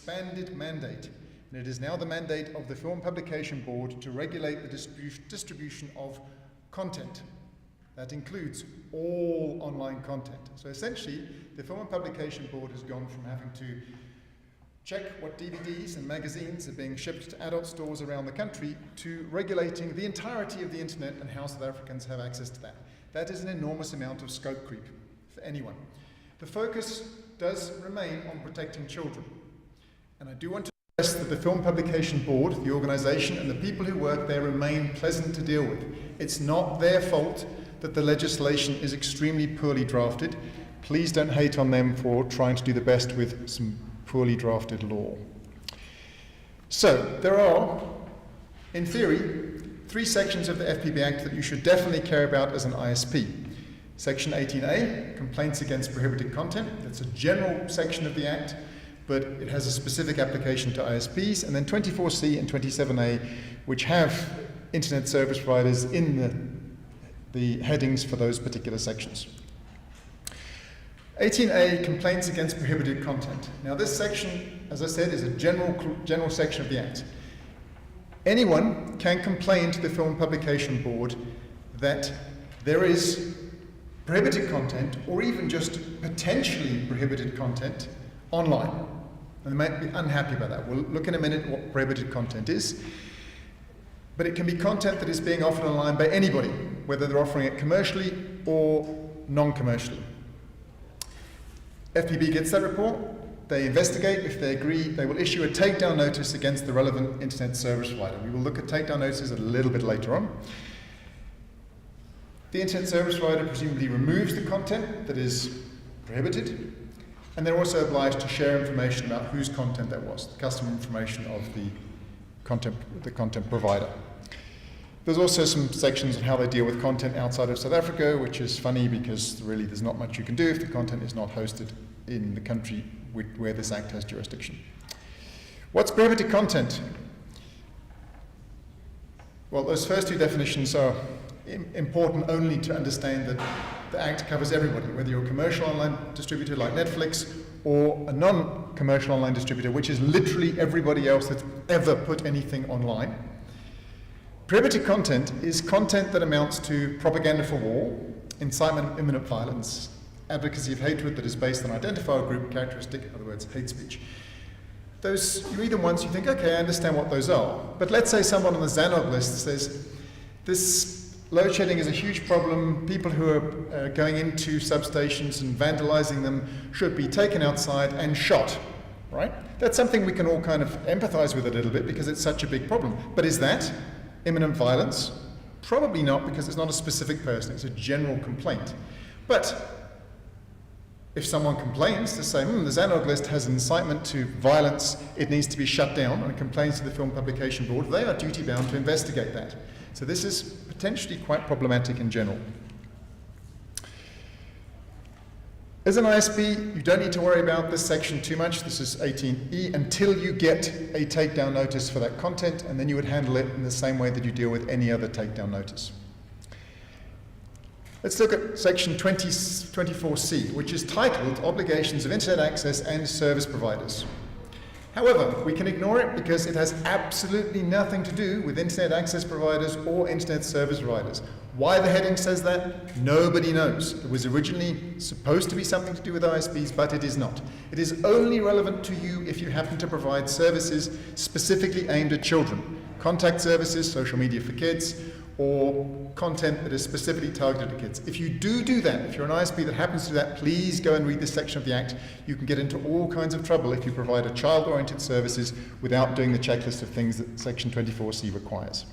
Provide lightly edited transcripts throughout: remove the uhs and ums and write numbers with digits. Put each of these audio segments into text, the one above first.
expanded mandate, and it is now the mandate of the Film Publication Board to regulate the distribution of content. That includes all online content. So essentially, the Film and Publication Board has gone from having to check what DVDs and magazines are being shipped to adult stores around the country to regulating the entirety of the internet and how South Africans have access to that. That is an enormous amount of scope creep for anyone. The focus does remain on protecting children. And I do want to stress that the Film Publication Board, the organisation, and the people who work there remain pleasant to deal with. It's not their fault that the legislation is extremely poorly drafted. Please don't hate on them for trying to do the best with some poorly drafted law. So, there are, in theory, 3 sections of the FPB Act that you should definitely care about as an ISP. Section 18A, complaints against prohibited content. That's a general section of the Act, but it has a specific application to ISPs. And then 24C and 27A, which have internet service providers in the headings for those particular sections. 18A, complaints against prohibited content. Now this section, as I said, is a general section of the Act. Anyone can complain to the Film Publication Board that there is prohibited content, or even just potentially prohibited content, online. And they might be unhappy about that. We'll look in a minute what prohibited content is. But it can be content that is being offered online by anybody, whether they're offering it commercially or non-commercially. FPB gets that report, they investigate. If they agree, they will issue a takedown notice against the relevant internet service provider. We will look at takedown notices a little bit later on. The internet service provider presumably removes the content that is prohibited, and they're also obliged to share information about whose content that was, the customer information of the content provider. There's also some sections on how they deal with content outside of South Africa, which is funny because really there's not much you can do if the content is not hosted in the country where this Act has jurisdiction. What's prohibited content? Well, those first 2 definitions are important only to understand that the Act covers everybody, whether you're a commercial online distributor like Netflix or a non-commercial online distributor, which is literally everybody else that's ever put anything online. Prohibited content is content that amounts to propaganda for war, incitement of imminent violence, advocacy of hatred that is based on identifiable group characteristic, in other words, hate speech. Those, you read them once, you think, okay, I understand what those are. But let's say someone on the ZANOG list says, this load shedding is a huge problem, people who are going into substations and vandalizing them should be taken outside and shot, right? That's something we can all kind of empathize with a little bit because it's such a big problem. But is that imminent violence? Probably not, because it's not a specific person, it's a general complaint. But if someone complains to say, the ZANOG list has incitement to violence, it needs to be shut down, and complains to the Film Publication Board, they are duty bound to investigate that. So this is potentially quite problematic in general. As an ISP, you don't need to worry about this section too much. This is 18E until you get a takedown notice for that content, and then you would handle it in the same way that you deal with any other takedown notice. Let's look at section 24C, which is titled Obligations of Internet Access and Service Providers. However, we can ignore it because it has absolutely nothing to do with internet access providers or internet service providers. Why the heading says that, nobody knows. It was originally supposed to be something to do with ISPs, but it is not. It is only relevant to you if you happen to provide services specifically aimed at children. Contact services, social media for kids, or content that is specifically targeted at kids. If you do that, if you're an ISP that happens to do that, please go and read this section of the Act. You can get into all kinds of trouble if you provide a child-oriented services without doing the checklist of things that section 24C requires.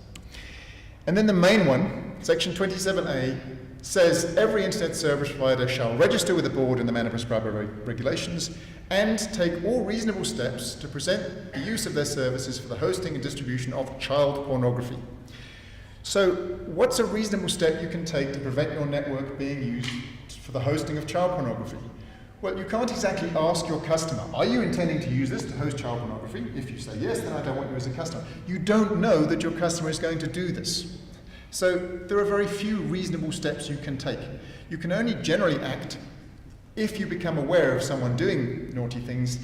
And then the main one, section 27A, says every internet service provider shall register with the board in the manner prescribed by regulations and take all reasonable steps to present the use of their services for the hosting and distribution of child pornography. So what's a reasonable step you can take to prevent your network being used for the hosting of child pornography? Well, you can't exactly ask your customer, are you intending to use this to host child pornography? If you say yes, then I don't want you as a customer. You don't know that your customer is going to do this. So there are very few reasonable steps you can take. You can only generally act if you become aware of someone doing naughty things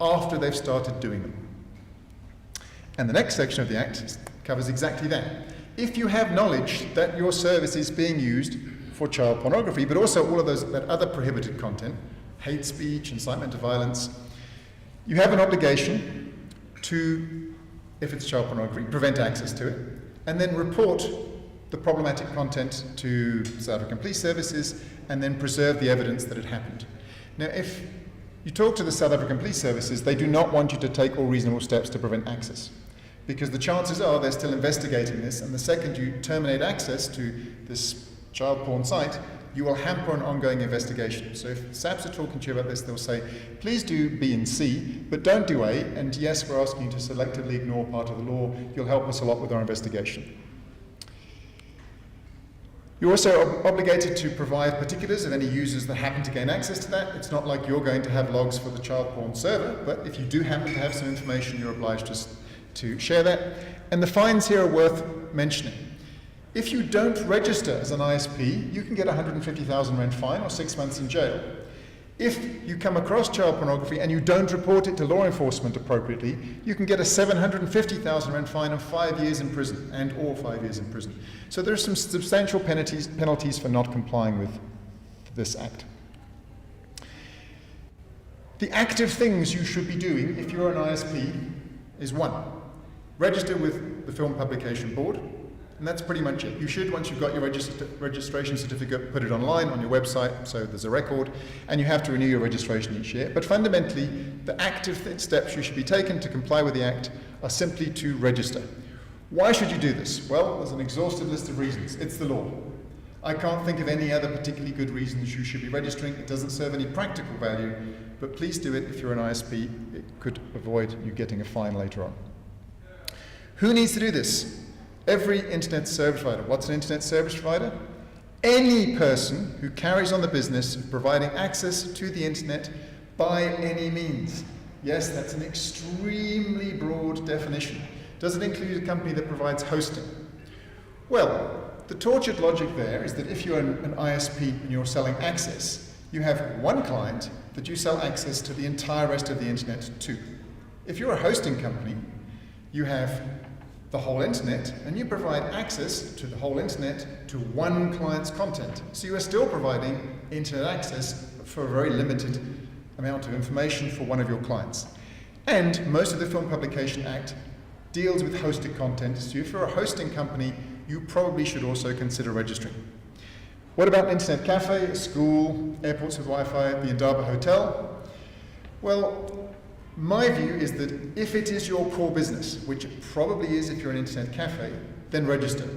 after they've started doing them. And the next section of the Act covers exactly that. If you have knowledge that your service is being used for child pornography, but also all of that other prohibited content, hate speech, incitement to violence, you have an obligation to, if it's child pornography, prevent access to it, and then report the problematic content to South African Police Services, and then preserve the evidence that it happened. Now, if you talk to the South African Police Services, they do not want you to take all reasonable steps to prevent access, because the chances are they're still investigating this, and the second you terminate access to this child porn site, you will hamper an ongoing investigation. So if SAPs are talking to you about this, they'll say, please do B and C, but don't do A, and yes, we're asking you to selectively ignore part of the law. You'll help us a lot with our investigation. You're also obligated to provide particulars of any users that happen to gain access to that. It's not like you're going to have logs for the child porn server, but if you do happen to have some information, you're obliged to share that. And the fines here are worth mentioning. If you don't register as an ISP, you can get a 150,000 rand fine or 6 months in jail. If you come across child pornography and you don't report it to law enforcement appropriately, you can get a 750,000 rand fine and 5 years in prison, or 5 years in prison. So there are some substantial penalties for not complying with this Act. The active things you should be doing if you're an ISP is 1, register with the Film Publication Board. And that's pretty much it. You should, once you've got your registration certificate, put it online on your website so there's a record, and you have to renew your registration each year. But fundamentally, the active steps you should be taking to comply with the Act are simply to register. Why should you do this? Well, there's an exhaustive list of reasons. It's the law. I can't think of any other particularly good reasons you should be registering. It doesn't serve any practical value, but please do it if you're an ISP. It could avoid you getting a fine later on. Who needs to do this? Every internet service provider. What's an internet service provider? Any person who carries on the business of providing access to the internet by any means. Yes, that's an extremely broad definition. Does it include a company that provides hosting? Well, the tortured logic there is that if you're an ISP and you're selling access, you have one client that you sell access to the entire rest of the internet to. If you're a hosting company, you have the whole internet, and you provide access to the whole internet to one client's content. So you are still providing internet access for a very limited amount of information for one of your clients. And most of the Film Publication Act deals with hosted content, so if you're a hosting company, you probably should also consider registering. What about an internet cafe, a school, airports with Wi-Fi, the Indaba hotel? Well, my view is that if it is your core business, which it probably is if you're an internet cafe, then register.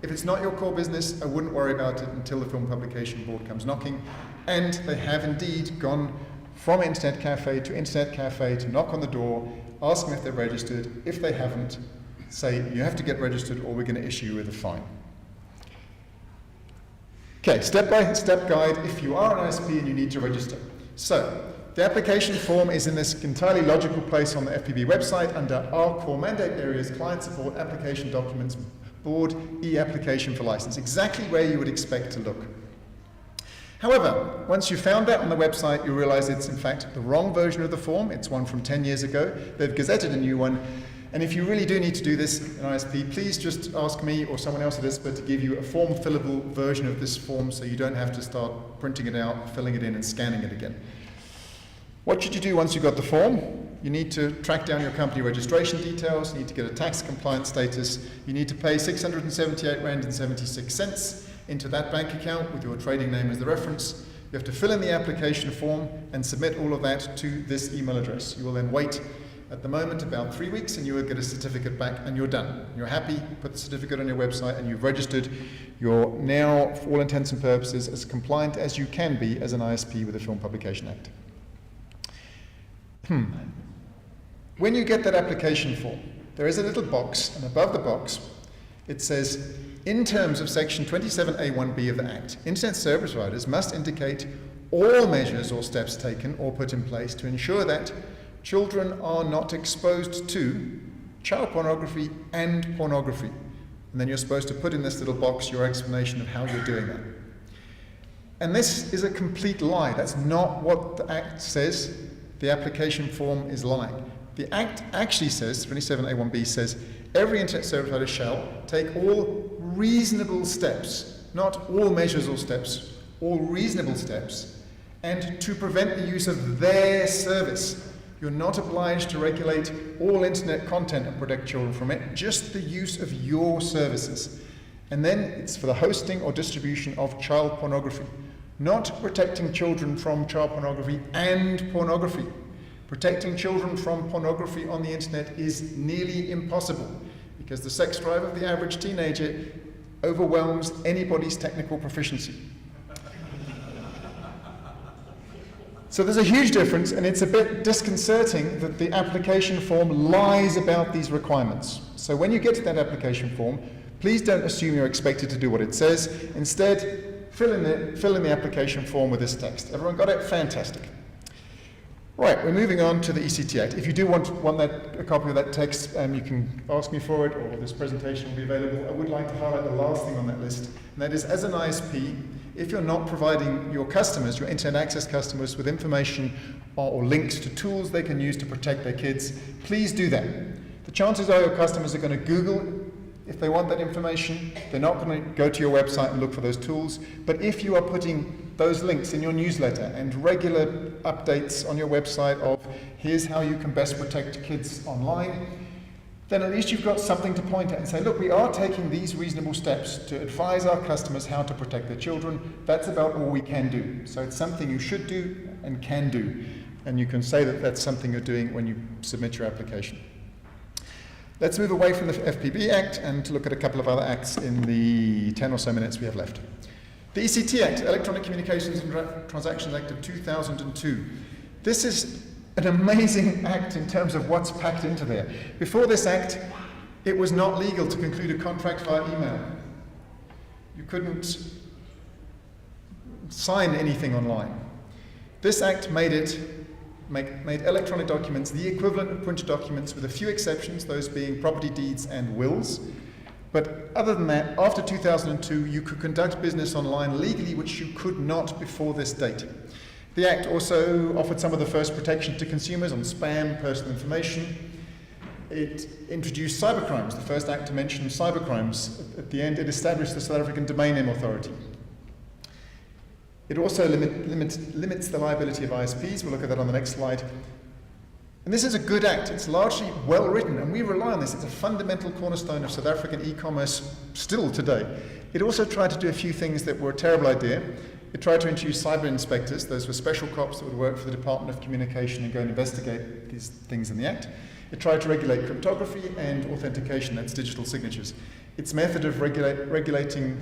If it's not your core business, I wouldn't worry about it until the Film Publication Board comes knocking. And they have indeed gone from internet cafe to knock on the door, ask them if they're registered. If they haven't, say you have to get registered or we're going to issue you with a fine. Okay, step-by-step guide if you are an ISP and you need to register. So, the application form is in this entirely logical place on the FPB website under our core mandate areas, client support, application documents, board, e-application for license, exactly where you would expect to look. However, once you've found that on the website, you realize it's in fact the wrong version of the form. It's one from 10 years ago. They've gazetted a new one. And if you really do need to do this in ISP, please just ask me or someone else at ISPA to give you a form fillable version of this form so you don't have to start printing it out, filling it in and scanning it again. What should you do once you've got the form? You need to track down your company registration details, you need to get a tax compliance status, you need to pay 678 Rand and 76 cents into that bank account with your trading name as the reference. You have to fill in the application form and submit all of that to this email address. You will then wait, at the moment, about 3 weeks, and you will get a certificate back and you're done. You're happy, put the certificate on your website and you've registered. You're now, for all intents and purposes, as compliant as you can be as an ISP with the Film Publication Act. When you get that application form, there is a little box, and above the box it says, in terms of section 27A1B of the Act, internet service providers must indicate all measures or steps taken or put in place to ensure that children are not exposed to child pornography and pornography. And then you're supposed to put in this little box your explanation of how you're doing that. And this is a complete lie. That's not what the Act says. the application form is lying. The Act actually says, 27A1B says, every internet service provider shall take all reasonable steps, not all measures or steps, all reasonable steps, and to prevent the use of their service. You're not obliged to regulate all internet content and protect children from it, just the use of your services. And then it's for the hosting or distribution of child pornography, not protecting children from child pornography and pornography. Protecting children from pornography on the internet is nearly impossible because the sex drive of the average teenager overwhelms anybody's technical proficiency. So there's a huge difference, and it's a bit disconcerting that the application form lies about these requirements. So when you get to that application form, please don't assume you're expected to do what it says. Instead, fill in the application form with this text. Everyone got it? Fantastic. Right, we're moving on to the ECT Act. If you do want a copy of that text, you can ask me for it, or this presentation will be available. I would like to highlight the last thing on that list, and that is, as an ISP, if you're not providing your customers, your internet access customers, with information or links to tools they can use to protect their kids, please do that. The chances are your customers are going to Google if they want that information. They're not going to go to your website and look for those tools. But if you are putting those links in your newsletter and regular updates on your website of here's how you can best protect kids online, then at least you've got something to point at and say, look, we are taking these reasonable steps to advise our customers how to protect their children. That's about all we can do. So it's something you should do and can do. And you can say that that's something you're doing when you submit your application. Let's move away from the FPB Act and look at a couple of other acts in the 10 or so minutes we have left. The ECT Act, Electronic Communications and Transactions Act of 2002. This is an amazing act in terms of what's packed into there. Before this act, it was not legal to conclude a contract via email. You couldn't sign anything online. This act made electronic documents the equivalent of printed documents, with a few exceptions, those being property deeds and wills. But other than that, after 2002, you could conduct business online legally, which you could not before this date. The Act also offered some of the first protection to consumers on spam, personal information. It introduced cybercrimes, the first Act to mention cybercrimes. At the end, it established the South African Domain Name Authority. It also limits the liability of ISPs. We'll look at that on the next slide. And this is a good act. It's largely well written, and we rely on this. It's a fundamental cornerstone of South African e-commerce still today. It also tried to do a few things that were a terrible idea. It tried to introduce cyber inspectors. Those were special cops that would work for the Department of Communication and go and investigate these things in the Act. It tried to regulate cryptography and authentication, that's digital signatures. Its method of regulating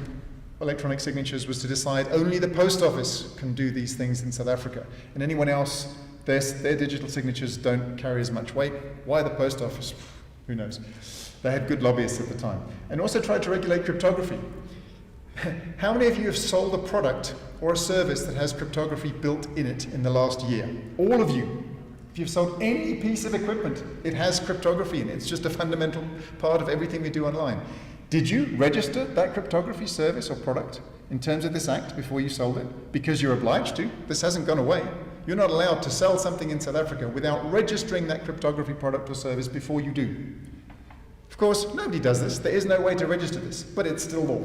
electronic signatures was to decide only the post office can do these things in South Africa, and anyone else, their digital signatures don't carry as much weight. Why the post office? Who knows? They had good lobbyists at the time. And also tried to regulate cryptography. How many of you have sold a product or a service that has cryptography built in it in the last year? All of you. If you've sold any piece of equipment, it has cryptography in it. It's just a fundamental part of everything we do online. Did you register that cryptography service or product in terms of this act before you sold it? Because you're obliged to. This hasn't gone away. You're not allowed to sell something in South Africa without registering that cryptography product or service before you do. Of course, nobody does this. There is no way to register this, but it's still law.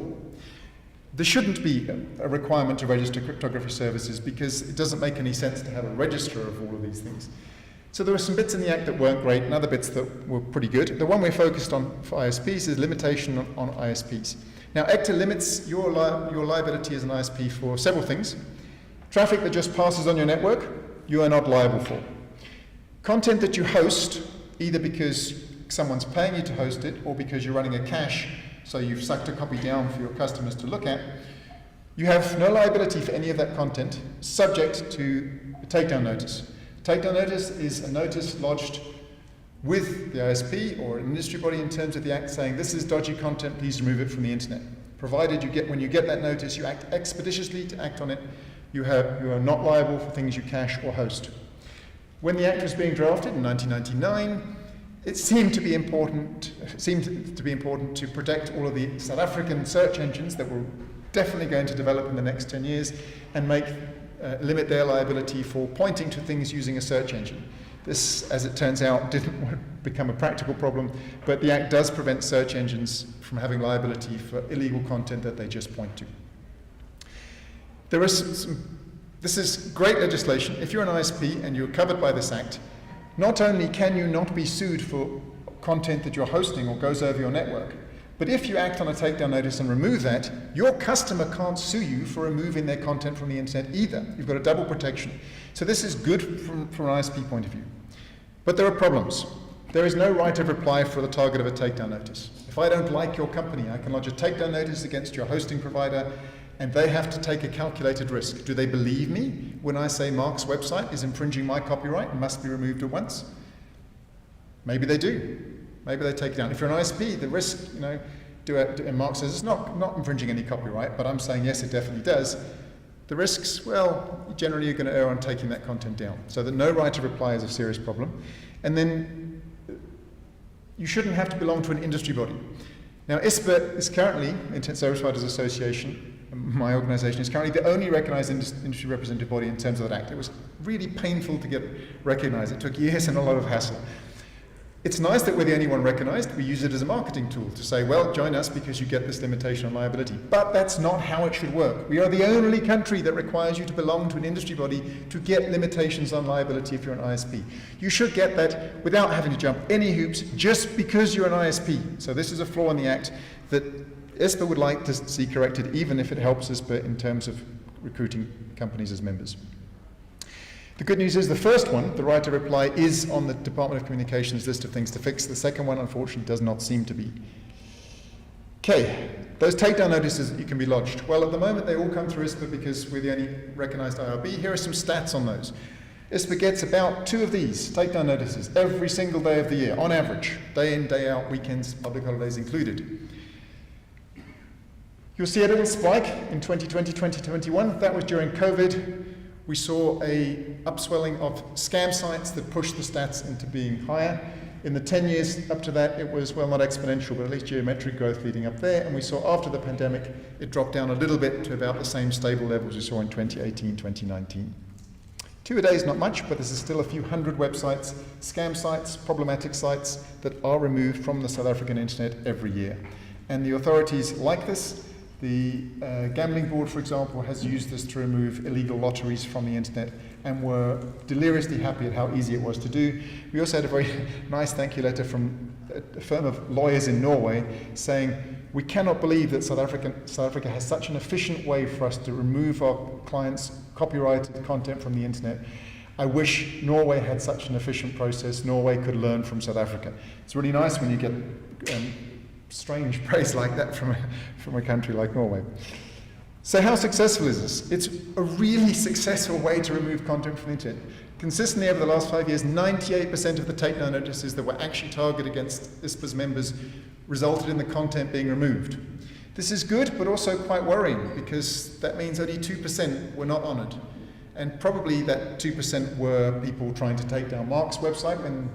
There shouldn't be a requirement to register cryptography services because it doesn't make any sense to have a register of all of these things. So there were some bits in the Act that weren't great and other bits that were pretty good. The one we're focused on for ISPs is limitation on ISPs. Now, ECTA limits your liability as an ISP for several things. Traffic that just passes on your network, you are not liable for. Content that you host, either because someone's paying you to host it or because you're running a cache, so you've sucked a copy down for your customers to look at, you have no liability for any of that content, subject to a takedown notice. Takedown notice is a notice lodged with the ISP or an industry body in terms of the Act saying this is dodgy content, please remove it from the internet. Provided when you get that notice, you act expeditiously to act on it, you are not liable for things you cache or host. When the Act was being drafted in 1999, it seemed to be important to protect all of the South African search engines that were definitely going to develop in the next 10 years and make limit their liability for pointing to things using a search engine. This, as it turns out, didn't become a practical problem, but the Act does prevent search engines from having liability for illegal content that they just point to. There is this is great legislation. If you're an ISP and you're covered by this Act, not only can you not be sued for content that you're hosting or goes over your network, but if you act on a takedown notice and remove that, your customer can't sue you for removing their content from the internet either. You've got a double protection. So this is good from an ISP point of view. But there are problems. There is no right of reply for the target of a takedown notice. If I don't like your company, I can lodge a takedown notice against your hosting provider, and they have to take a calculated risk. Do they believe me when I say Mark's website is infringing my copyright and must be removed at once? Maybe they do. Maybe they take it down. If you're an ISP, the risk, and Mark says it's not infringing any copyright, but I'm saying yes, it definitely does. The risks, well, generally you're going to err on taking that content down. So that no right of reply is a serious problem. And then you shouldn't have to belong to an industry body. Now, ISPA is currently, Internet Service Providers Association, my organization, is currently the only recognized industry representative body in terms of that Act. It was really painful to get recognized. It took years and a lot of hassle. It's nice that we're the only one recognized. We use it as a marketing tool to say, well, join us because you get this limitation on liability. But that's not how it should work. We are the only country that requires you to belong to an industry body to get limitations on liability if you're an ISP. You should get that without having to jump any hoops just because you're an ISP. So this is a flaw in the Act that ISPA would like to see corrected, even if it helps ISPA in terms of recruiting companies as members. The good news is the first one, the right to reply, is on the Department of Communications list of things to fix. The second one, unfortunately, does not seem to be. Okay, those takedown notices that you can be lodged. Well, at the moment, they all come through ISPA because we're the only recognized IRB. Here are some stats on those. ISPA gets about 2 of these takedown notices every single day of the year, on average, day in, day out, weekends, public holidays included. You'll see a little spike in 2020, 2021. That was during COVID. We saw a upswelling of scam sites that pushed the stats into being higher. In the 10 years up to that, it was, well, not exponential, but at least geometric growth leading up there. And we saw after the pandemic, it dropped down a little bit to about the same stable levels we saw in 2018, 2019. 2 a day is not much, but this is still a few hundred websites, scam sites, problematic sites that are removed from the South African internet every year. And the authorities like this. The gambling board, for example, has used this to remove illegal lotteries from the internet and were deliriously happy at how easy it was to do. We also had a very nice thank you letter from a firm of lawyers in Norway saying, we cannot believe that South Africa has such an efficient way for us to remove our clients' copyrighted content from the internet. I wish Norway had such an efficient process. Norway could learn from South Africa. It's really nice when you get strange praise like that from a country like Norway. So how successful is this? It's a really successful way to remove content from the internet. Consistently over the last 5 years, 98% of the takedown notices that were actually targeted against ISPA's members resulted in the content being removed. This is good, but also quite worrying, because that means only 2% were not honored. And probably that 2% were people trying to take down Mark's website when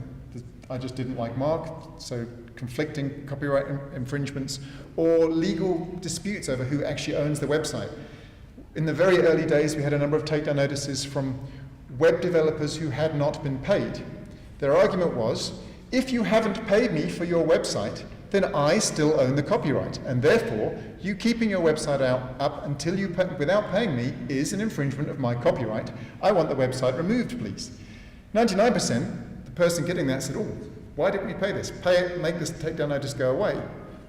I just didn't like Mark, so conflicting copyright infringements, or legal disputes over who actually owns the website. In the very early days, we had a number of takedown notices from web developers who had not been paid. Their argument was, if you haven't paid me for your website, then I still own the copyright, and therefore, you keeping your website up until you without paying me is an infringement of my copyright. I want the website removed, please. 99%, the person getting that said, oh, why didn't we pay this? Pay it, make this takedown notice go away.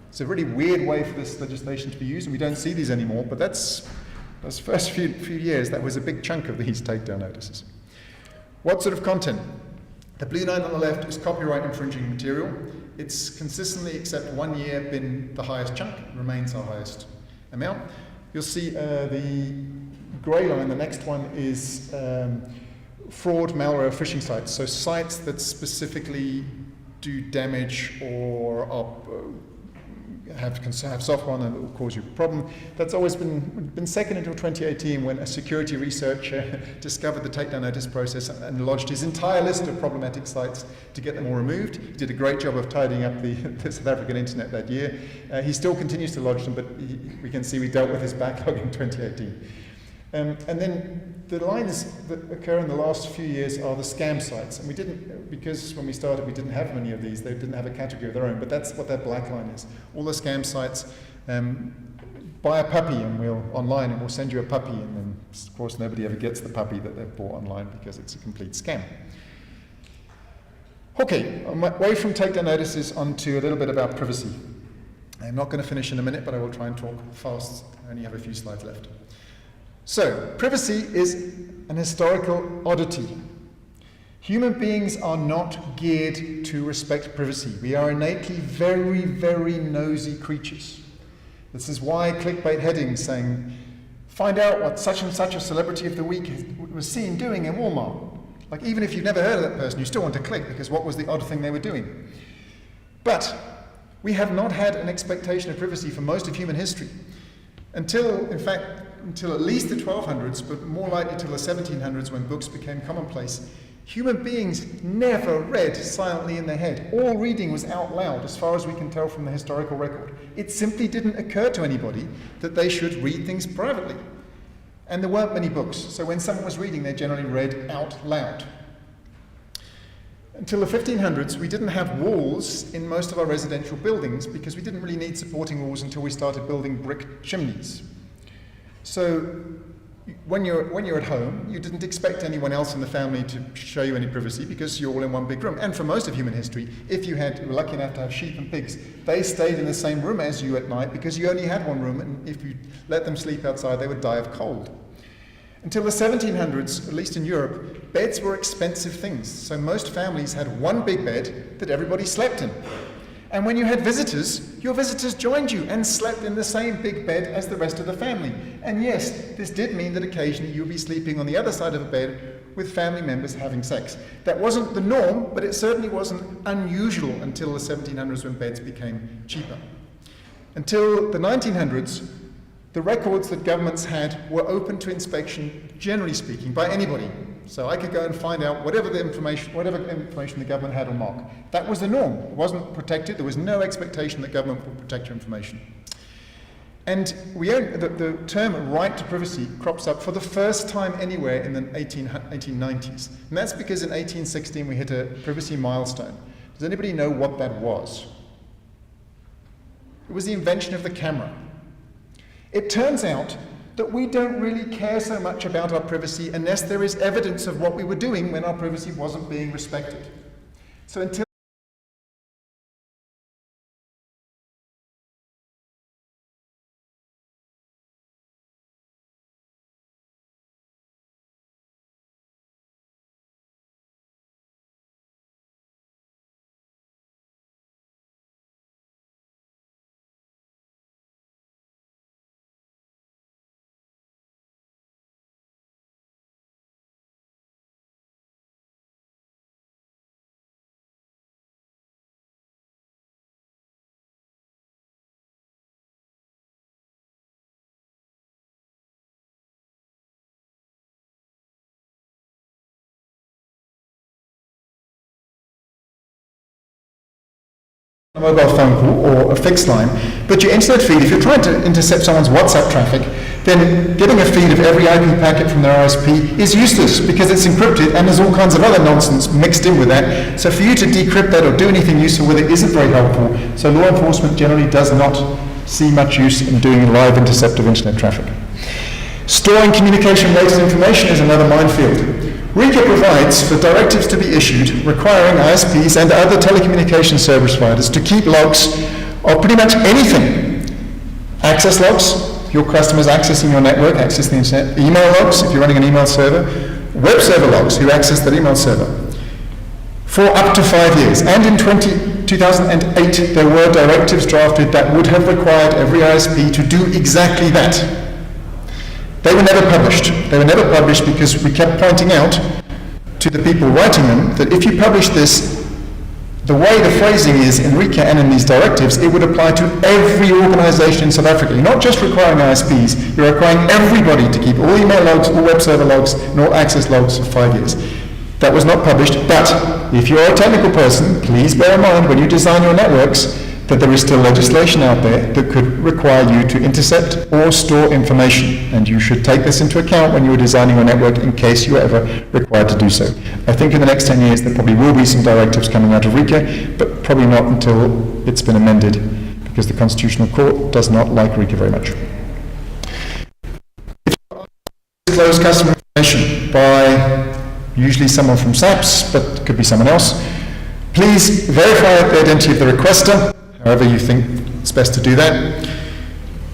It's a really weird way for this legislation to be used, and we don't see these anymore, but those first few years, that was a big chunk of these takedown notices. What sort of content? The blue line on the left is copyright infringing material. It's consistently, except 1 year, been the highest chunk, remains our highest amount. You'll see the grey line, the next one is fraud, malware, phishing sites. So sites that specifically do damage or have software on them that will cause you a problem. That's always been second until 2018, when a security researcher discovered the takedown notice process and lodged his entire list of problematic sites to get them all removed. He did a great job of tidying up the South African internet that year. He still continues to lodge them, but we can see we dealt with his backlog in 2018. And then the lines that occur in the last few years are the scam sites. And we didn't, because when we started we didn't have many of these, they didn't have a category of their own, but that's what that black line is. All the scam sites, buy a puppy and online and we'll send you a puppy, and then of course nobody ever gets the puppy that they've bought online because it's a complete scam. Okay, away from takedown notices onto a little bit about privacy. I'm not going to finish in a minute, but I will try and talk fast. I only have a few slides left. So, privacy is an historical oddity. Human beings are not geared to respect privacy. We are innately very, very nosy creatures. This is why clickbait headings saying, find out what such and such a celebrity of the week was seen doing in Walmart. Like, even if you've never heard of that person, you still want to click because what was the odd thing they were doing? But we have not had an expectation of privacy for most of human history. Until at least the 1200s, but more likely till the 1700s when books became commonplace, human beings never read silently in their head. All reading was out loud, as far as we can tell from the historical record. It simply didn't occur to anybody that they should read things privately. And there weren't many books, so when someone was reading, they generally read out loud. Until the 1500s, we didn't have walls in most of our residential buildings because we didn't really need supporting walls until we started building brick chimneys. So when you're at home, you didn't expect anyone else in the family to show you any privacy because you're all in one big room. And for most of human history, if you were lucky enough to have sheep and pigs, they stayed in the same room as you at night because you only had one room, and if you let them sleep outside, they would die of cold. Until the 1700s, at least in Europe, beds were expensive things. So most families had one big bed that everybody slept in. And when you had visitors, your visitors joined you and slept in the same big bed as the rest of the family. And yes, this did mean that occasionally you would be sleeping on the other side of a bed with family members having sex. That wasn't the norm, but it certainly wasn't unusual until the 1700s when beds became cheaper. Until the 1900s, the records that governments had were open to inspection, generally speaking, by anybody. So I could go and find out whatever information the government had on mark. That was the norm. It wasn't protected. There was no expectation that government would protect your information. And the term right to privacy crops up for the first time anywhere in the 1890s. And that's because in 1816 we hit a privacy milestone. Does anybody know what that was? It was the invention of the camera. It turns out that we don't really care so much about our privacy unless there is evidence of what we were doing when our privacy wasn't being respected. So until a mobile phone call or a fixed line, but your internet feed, if you're trying to intercept someone's WhatsApp traffic, then getting a feed of every IP packet from their ISP is useless because it's encrypted and there's all kinds of other nonsense mixed in with that. So for you to decrypt that or do anything useful with it isn't very helpful. So law enforcement generally does not see much use in doing live intercept of internet traffic. Storing communication-related information is another minefield. RICA provides for directives to be issued requiring ISPs and other telecommunication service providers to keep logs of pretty much anything. Access logs, if your customers accessing your network, access the internet. Email logs, if you're running an email server. Web server logs, who access that email server. For up to 5 years. And in 2008, there were directives drafted that would have required every ISP to do exactly that. They were never published. They were never published because we kept pointing out to the people writing them that if you publish this, the way the phrasing is in RICA and in these directives, it would apply to every organization in South Africa. You're not just requiring ISPs, you're requiring everybody to keep all email logs, all web server logs, and all access logs for 5 years. That was not published, but if you're a technical person, please bear in mind when you design your networks that there is still legislation out there that could require you to intercept or store information, and you should take this into account when you are designing your network in case you are ever required to do so. I think in the next 10 years there probably will be some directives coming out of RICA, but probably not until it's been amended, because the Constitutional Court does not like RICA very much. If you disclose customer information by usually someone from SAPS, but it could be someone else, please verify the identity of the requester, however you think it's best to do that.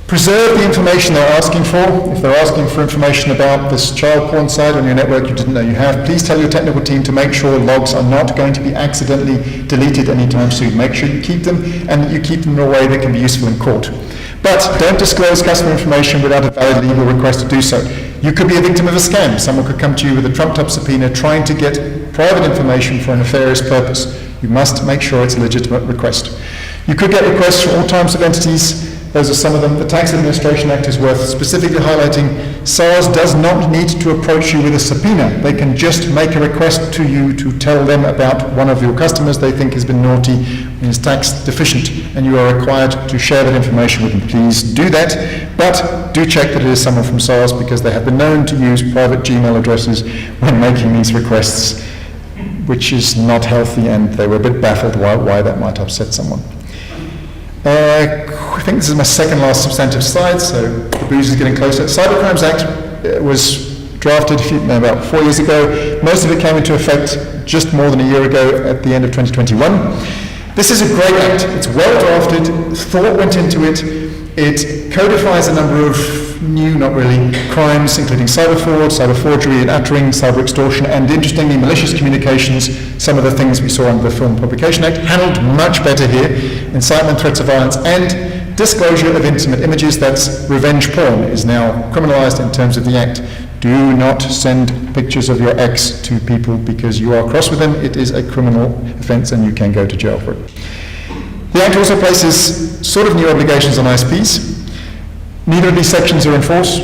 Preserve the information they're asking for. If they're asking for information about this child porn site on your network you didn't know you have, please tell your technical team to make sure logs are not going to be accidentally deleted anytime soon. Make sure you keep them, and that you keep them in a way that can be useful in court. But don't disclose customer information without a valid legal request to do so. You could be a victim of a scam. Someone could come to you with a trumped-up subpoena trying to get private information for a nefarious purpose. You must make sure it's a legitimate request. You could get requests from all types of entities. Those are some of them. The Tax Administration Act is worth specifically highlighting. SARS does not need to approach you with a subpoena. They can just make a request to you to tell them about one of your customers they think has been naughty and is tax deficient, and you are required to share that information with them. Please do that, but do check that it is someone from SARS, because they have been known to use private Gmail addresses when making these requests, which is not healthy, and they were a bit baffled why that might upset someone. I think this is my second last substantive slide, so the booze is getting closer. Cybercrimes Act was drafted about 4 years ago. Most of it came into effect just more than a year ago at the end of 2021. This is a great act. It's well drafted. Thought went into it. It codifies a number of new, not really, crimes, including cyber fraud, cyber forgery and uttering, cyber extortion, and interestingly, malicious communications, some of the things we saw under the Film Publication Act, handled much better here. Incitement, threats of violence, and disclosure of intimate images, that's revenge porn, is now criminalized in terms of the Act. Do not send pictures of your ex to people because you are cross with them. It is a criminal offense and you can go to jail for it. The Act also places sort of new obligations on ISPs. Neither of these sections are in force.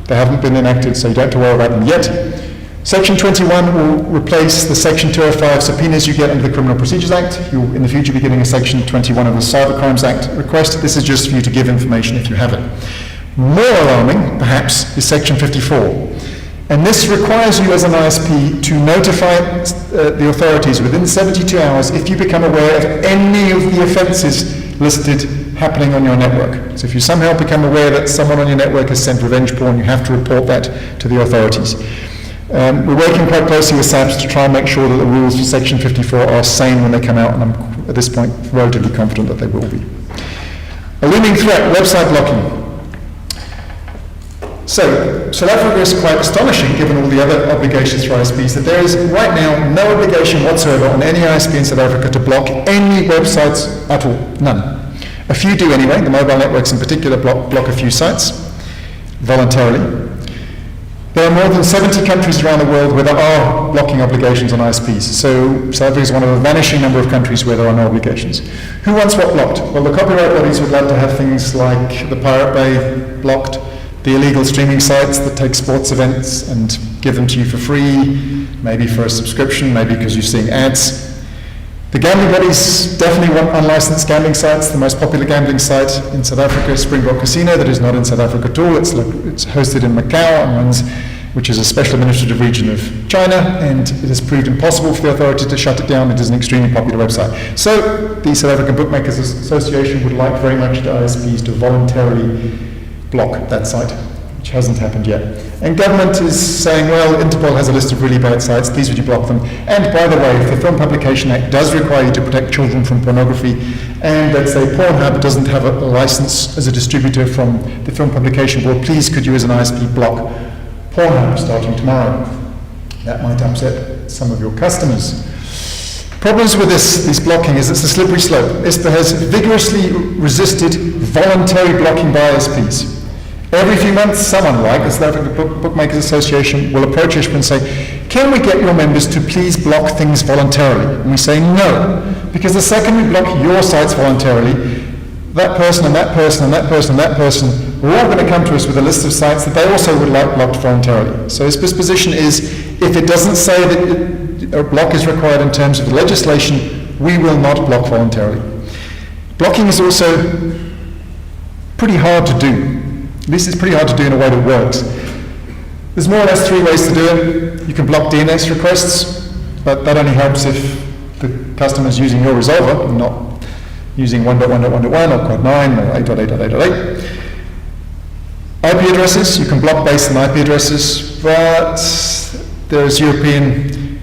They haven't been enacted, so you don't have to worry about them yet. Section 21 will replace the Section 205 subpoenas you get under the Criminal Procedures Act. You'll in the future be getting a Section 21 of the Cybercrimes Act request. This is just for you to give information if you have it. More alarming, perhaps, is Section 54. And this requires you as an ISP to notify the authorities within 72 hours if you become aware of any of the offences listed happening on your network. So if you somehow become aware that someone on your network has sent revenge porn, you have to report that to the authorities. We're working quite closely with SAPS to try and make sure that the rules for Section 54 are sane when they come out, and I'm at this point relatively confident that they will be. A looming threat, website blocking. So, South Africa is quite astonishing, given all the other obligations for ISPs, that there is right now no obligation whatsoever on any ISP in South Africa to block any websites at all. None. A few do anyway. The mobile networks in particular block a few sites voluntarily. There are more than 70 countries around the world where there are blocking obligations on ISPs. So South Africa is one of a vanishing number of countries where there are no obligations. Who wants what blocked? Well, the copyright bodies would love to have things like the Pirate Bay blocked, the illegal streaming sites that take sports events and give them to you for free, maybe for a subscription, maybe because you're seeing ads. The gambling bodies definitely want unlicensed gambling sites. The most popular gambling site in South Africa is Springbok Casino, that is not in South Africa at all. It's hosted in Macau and runs, which is a special administrative region of China, and it has proved impossible for the authorities to shut it down. It is an extremely popular website. So the South African Bookmakers Association would like very much the ISPs to voluntarily block that site, which hasn't happened yet. And government is saying, well, Interpol has a list of really bad sites, please would you block them? And by the way, if the Film Publication Act does require you to protect children from pornography, and let's say Pornhub doesn't have a license as a distributor from the Film Publication Board, please could you as an ISP block Pornhub starting tomorrow? That might upset some of your customers. Problems with this blocking is it's a slippery slope. ISPA has vigorously resisted voluntary blocking by ISPs. Every few months, someone like the South African Bookmakers Association will approach ISPA and say, can we get your members to please block things voluntarily? And we say no, because the second we block your sites voluntarily, that person and that person and that person and that person are all going to come to us with a list of sites that they also would like blocked voluntarily. So ISPA's position is, if it doesn't say that a block is required in terms of the legislation, we will not block voluntarily. Blocking is also pretty hard to do. At least it's pretty hard to do in a way that works. There's more or less 3 ways to do it. You can block DNS requests, but that only helps if the customer is using your resolver, not using 1.1.1.1 or Quad 9 or 8.8.8.8. IP addresses, you can block based on IP addresses, but there's European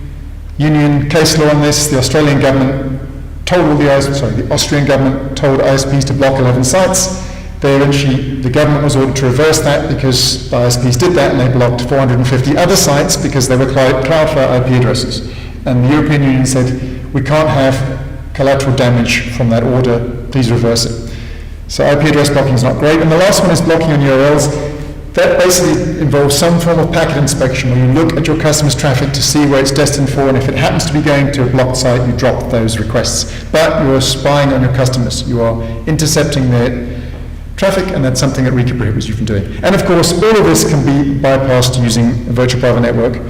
Union case law on this. The Australian government told the Austrian government told ISPs to block 11 sites. The government was ordered to reverse that because the ISPs did that and they blocked 450 other sites because they were Cloudflare IP addresses. And the European Union said, we can't have collateral damage from that order, please reverse it. So IP address blocking is not great. And the last one is blocking on URLs. That basically involves some form of packet inspection where you look at your customer's traffic to see where it's destined for, and if it happens to be going to a blocked site, you drop those requests. But you are spying on your customers. You are intercepting their traffic, and that's something that RICA prohibits you from doing. And of course, all of this can be bypassed using a virtual private network.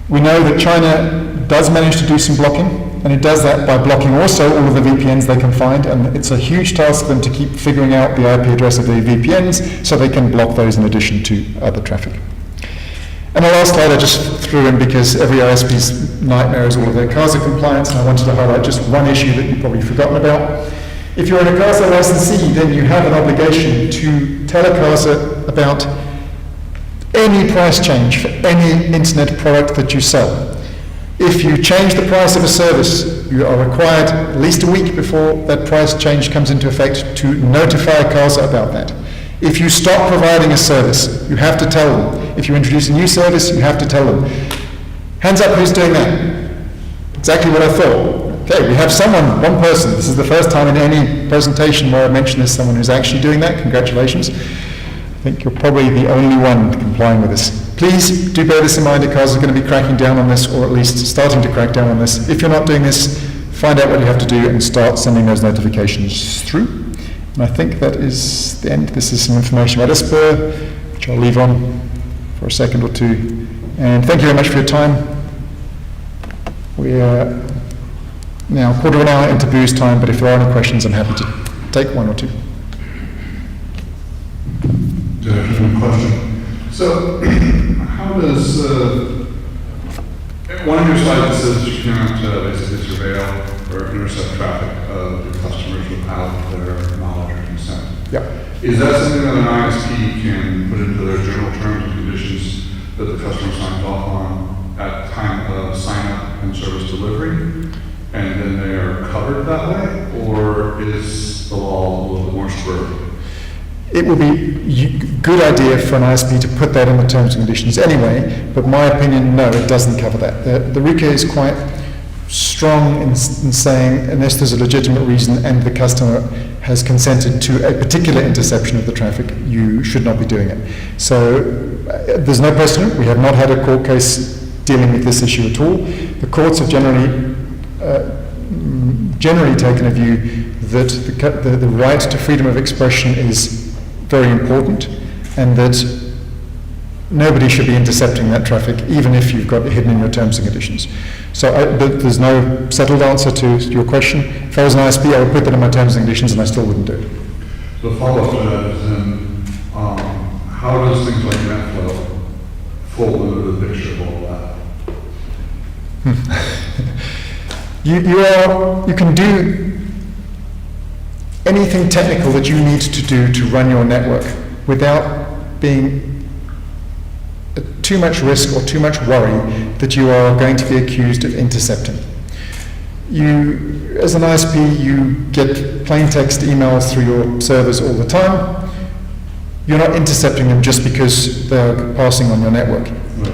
We know that China does manage to do some blocking, and it does that by blocking also all of the VPNs they can find, and it's a huge task for them to keep figuring out the IP address of the VPNs so they can block those in addition to other traffic. And the last slide I just threw in because every ISP's nightmare is all of their ICASA compliance, and I wanted to highlight just one issue that you've probably forgotten about. If you're an ICASA licensee, then you have an obligation to tell ICASA about any price change for any internet product that you sell. If you change the price of a service, you are required at least a week before that price change comes into effect to notify ICASA about that. If you stop providing a service, you have to tell them. If you introduce a new service, you have to tell them. Hands up, who's doing that? Exactly what I thought. Okay, we have someone, one person. This is the first time in any presentation where I mention there's someone who's actually doing that. Congratulations. I think you're probably the only one complying with this. Please do bear this in mind. ICASA is going to be cracking down on this, or at least starting to crack down on this. If you're not doing this, find out what you have to do and start sending those notifications through. And I think that is the end. This is some information about ISPA, which I'll leave on for a second or two. And thank you very much for your time. We are now a quarter of an hour into booze time, but if there are any questions, I'm happy to take one or two. Different question. So, how does one of your slides says you cannot basically surveil or intercept traffic of your customers without their knowledge or consent? Yeah. Is that something that an ISP can put into their general terms and conditions that the customer signs off on at time of sign up and service delivery, and then they are covered that way, or is the law a little bit more spurred? It would be a good idea for an ISP to put that in the terms and conditions anyway, but my opinion, no, it doesn't cover that. The RICA is quite strong in saying, unless there's a legitimate reason and the customer has consented to a particular interception of the traffic, you should not be doing it. So there's no precedent. We have not had a court case dealing with this issue at all. The courts have generally taken a view that the right to freedom of expression is very important, and that nobody should be intercepting that traffic, even if you've got it hidden in your terms and conditions. So there's no settled answer to your question. If I was an ISP, I would put that in my terms and conditions, and I still wouldn't do it. The follow-up to that is then, how does things like NetFlow fall into the picture of all that? You can do anything technical that you need to do to run your network without being too much risk or too much worry that you are going to be accused of intercepting. You, as an ISP, you get plain text emails through your servers all the time. You're not intercepting them just because they're passing on your network. Right.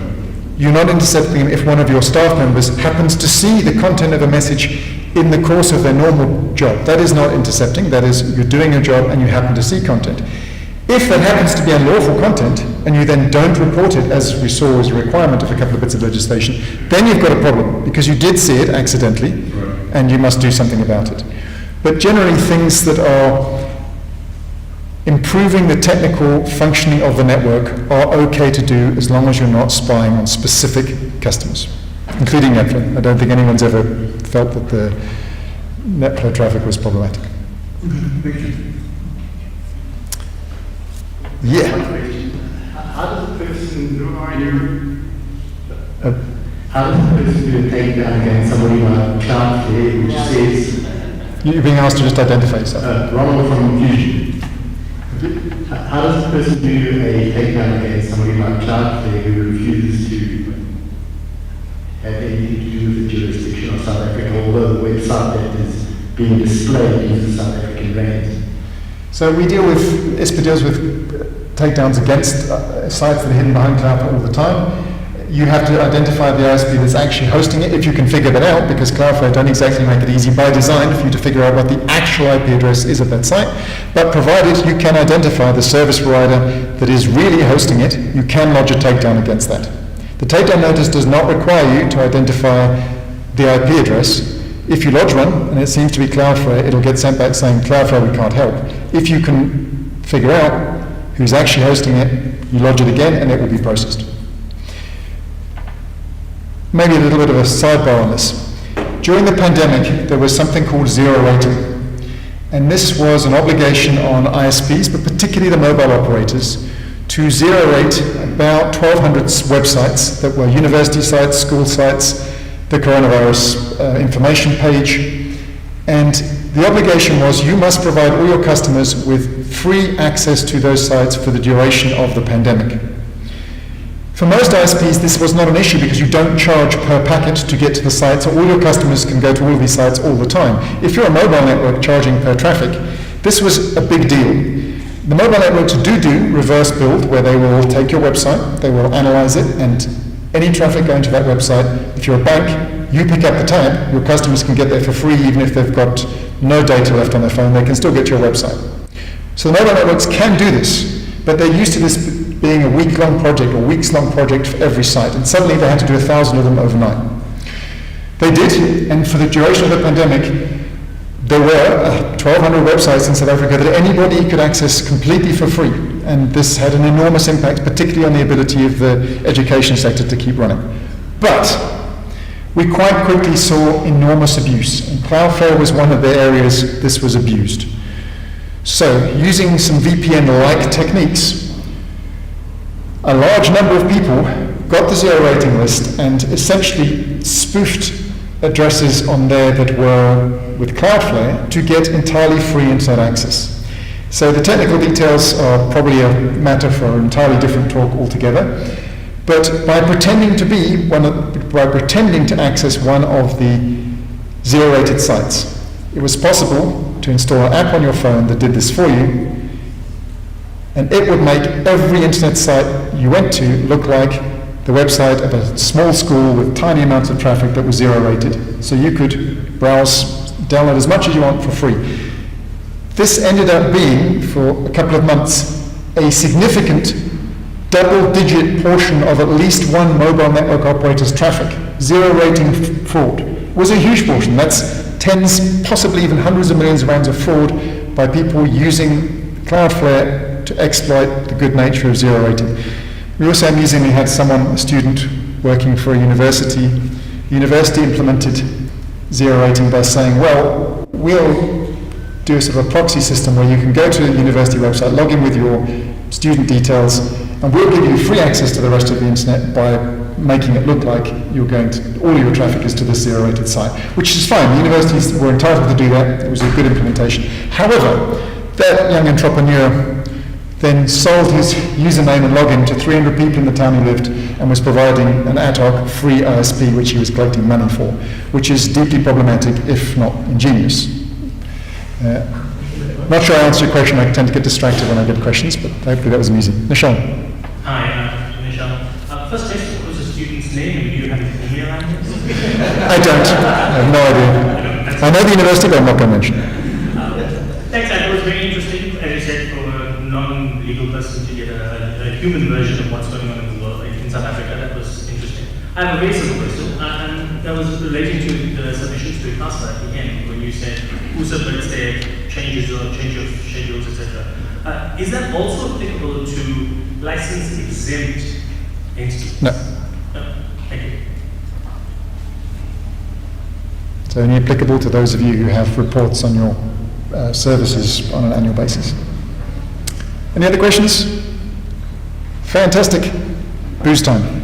You're not intercepting them if one of your staff members happens to see the content of a message in the course of their normal job. That is not intercepting. That is, you're doing your job and you happen to see content. If that happens to be unlawful content, and you then don't report it, as we saw as a requirement of a couple of bits of legislation, then you've got a problem, because you did see it accidentally, Right. and you must do something about it. But generally, things that are improving the technical functioning of the network are okay to do as long as you're not spying on specific customers, including NetFlow. I don't think anyone's ever felt that the NetFlow traffic was problematic. Thank you. Yeah. How does a person do a takedown against somebody like Cloudflare, which says You're being asked to just identify yourself. Ronald from Fusion? How does a person do a takedown against somebody like Cloudflare who refuses to have anything to do with the jurisdiction of South Africa, although the website that is being displayed uses South African rands? So we deal with, ISPA deals with takedowns against sites that are hidden behind Cloudflare all the time. You have to identify the ISP that's actually hosting it, if you can figure that out, because Cloudflare don't exactly make it easy by design for you to figure out what the actual IP address is of that site. But provided you can identify the service provider that is really hosting it, you can lodge a takedown against that. The takedown notice does not require you to identify the IP address. If you lodge one, and it seems to be Cloudflare, it'll get sent back saying, Cloudflare, we can't help. If you can figure out who's actually hosting it, you lodge it again, and it will be processed. Maybe a little bit of a sidebar on this. During the pandemic, there was something called zero rating. And this was an obligation on ISPs, but particularly the mobile operators, to zero rate about 1,200 websites that were university sites, school sites, the coronavirus information page. And the obligation was you must provide all your customers with free access to those sites for the duration of the pandemic. For most ISPs, this was not an issue because you don't charge per packet to get to the site, so all your customers can go to all of these sites all the time. If you're a mobile network charging per traffic, this was a big deal. The mobile networks do reverse build, where they will take your website, they will analyze it, and any traffic going to that website, if you're a bank, you pick up the tab, your customers can get there for free even if they've got no data left on their phone, they can still get to your website. So the mobile networks can do this, but they're used to this being a week-long project or weeks-long project for every site, and suddenly they had to do 1,000 of them overnight. They did, and for the duration of the pandemic, there were 1,200 websites in South Africa that anybody could access completely for free, and this had an enormous impact, particularly on the ability of the education sector to keep running. But we quite quickly saw enormous abuse, and Cloudflare was one of the areas this was abused. So, using some VPN-like techniques, a large number of people got the zero rating list and essentially spoofed addresses on there that were with Cloudflare to get entirely free internet access. So the technical details are probably a matter for an entirely different talk altogether. But by pretending to access one of the zero-rated sites, it was possible to install an app on your phone that did this for you, and it would make every internet site you went to look like the website of a small school with tiny amounts of traffic that was zero-rated. So you could browse, download as much as you want for free. This ended up being, for a couple of months, a significant double-digit portion of at least one mobile network operator's traffic. Zero-rating fraud was a huge portion. That's tens, possibly even hundreds of millions of rands of fraud by people using Cloudflare to exploit the good nature of zero rating. We also amusingly had a student working for a university. The university implemented zero rating by saying, well, we'll do a sort of a proxy system where you can go to a university website, log in with your student details, and we'll give you free access to the rest of the internet by making it look like you're going to, all your traffic is to this zero-rated site, which is fine. The universities were entitled to do that. It was a good implementation. However, that young entrepreneur then sold his username and login to 300 people in the town he lived and was providing an ad hoc free ISP which he was collecting money for, which is deeply problematic, if not ingenious. Not sure I answered your question. I tend to get distracted when I get questions, but hopefully that was amusing. Nishal. Hi, Nishal. First question, what was the student's name and do you have his email address? I don't. I have no idea. I know the university, but I'm not going to mention it. Thanks, that was very interesting. As you said, for a non-legal person to get a human version of what's going on in the world, in South Africa, that was interesting. I have a very simple question, and that was relating to the submissions to ICASA at the end, when you said who submits their changes or change of schedules, etc. Is that also applicable to license-exempt entities? No. No. Thank you. It's only applicable to those of you who have reports on your services on an annual basis. Any other questions? Fantastic. Booze time.